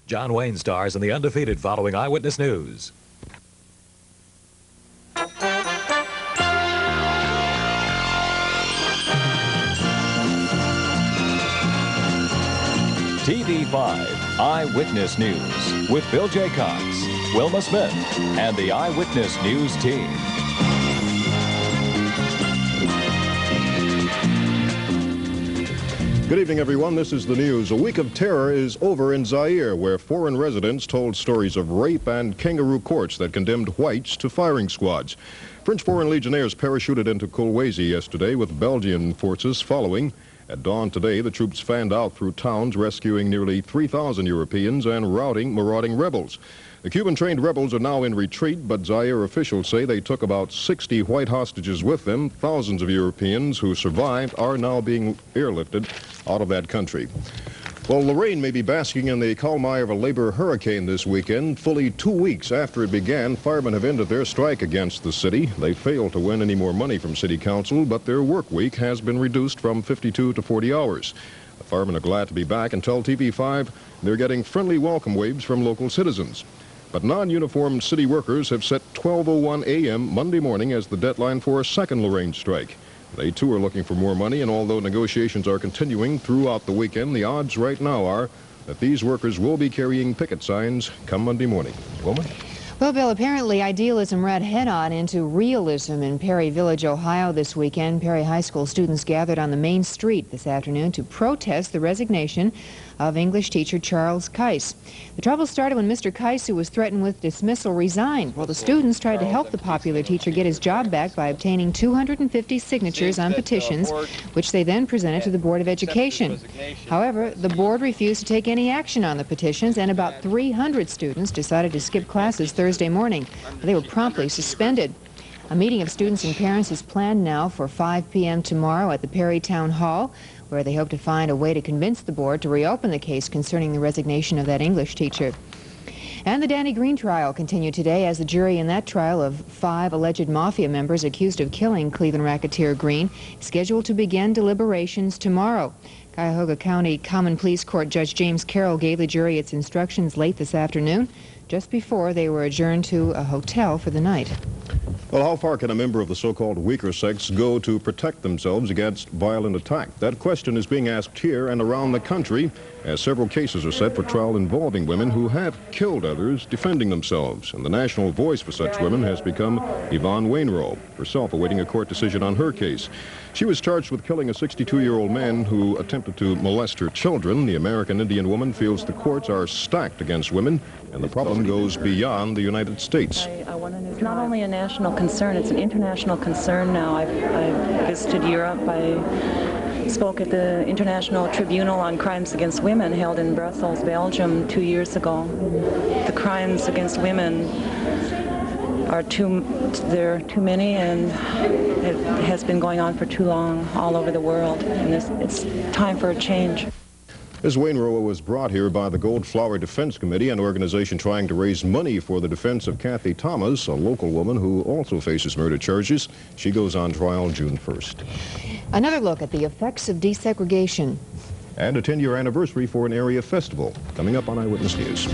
John Wayne stars in The Undefeated following Eyewitness News. TV5 Eyewitness News with Bill Jacocks, Wilma Smith, and the Eyewitness News team. Good evening, everyone. This is the news. A week of terror is over in Zaire, where foreign residents told stories of rape and kangaroo courts that condemned whites to firing squads. French foreign legionnaires parachuted into Kolwezi yesterday with Belgian forces following. At dawn today, the troops fanned out through towns, rescuing nearly 3,000 Europeans and routing marauding rebels. The Cuban-trained rebels are now in retreat, but Zaire officials say they took about 60 white hostages with them. Thousands of Europeans who survived are now being airlifted out of that country. Well, Lorraine may be basking in the calm eye of a labor hurricane this weekend. Fully 2 weeks after it began, firemen have ended their strike against the city. They failed to win any more money from City Council, but their work week has been reduced from 52 to 40 hours. The firemen are glad to be back and tell TV5 they're getting friendly welcome waves from local citizens. But non-uniformed city workers have set 12:01 a.m. Monday morning as the deadline for a second Lorraine strike. They, too, are looking for more money, and although negotiations are continuing throughout the weekend, the odds right now are that these workers will be carrying picket signs come Monday morning. Wilma? Well, Bill, apparently idealism ran head-on into realism in Perry Village, Ohio this weekend. Perry High School students gathered on the main street this afternoon to protest the resignation of English teacher Charles Keiss. The trouble started when Mr. Keiss, who was threatened with dismissal, resigned. Well, the students tried to help the popular teacher get his job back by obtaining 250 signatures on petitions, which they then presented to the Board of Education. However, the board refused to take any action on the petitions, and about 300 students decided to skip classes Thursday morning. They were promptly suspended. A meeting of students and parents is planned now for 5 p.m. tomorrow at the Perry Town Hall, where they hope to find a way to convince the board to reopen the case concerning the resignation of that English teacher. And the Danny Green trial continued today as the jury in that trial of 5 alleged mafia members accused of killing Cleveland racketeer Green is scheduled to begin deliberations tomorrow. Cuyahoga County Common Pleas Court Judge James Carroll gave the jury its instructions late this afternoon, just before they were adjourned to a hotel for the night. Well, how far can a member of the so-called weaker sex go to protect themselves against violent attack? That question is being asked here and around the country as several cases are set for trial involving women who have killed others defending themselves. And the national voice for such women has become Yvonne Wainwright, herself awaiting a court decision on her case. She was charged with killing a 62-year-old man who attempted to molest her children. The American Indian woman feels the courts are stacked against women, and the problem goes beyond the United States. It's not only a national concern, it's an international concern now. I've visited Europe. I spoke at the International Tribunal on Crimes Against Women held in Brussels, Belgium 2 years ago. The crimes against women are too many, and it has been going on for too long all over the world, and it's time for a change. Ms. Wainwright was brought here by the Gold Flower Defense Committee, an organization trying to raise money for the defense of Kathy Thomas, a local woman who also faces murder charges. She goes on trial June 1st. Another look at the effects of desegregation. And a 10-year anniversary for an area festival coming up on Eyewitness News.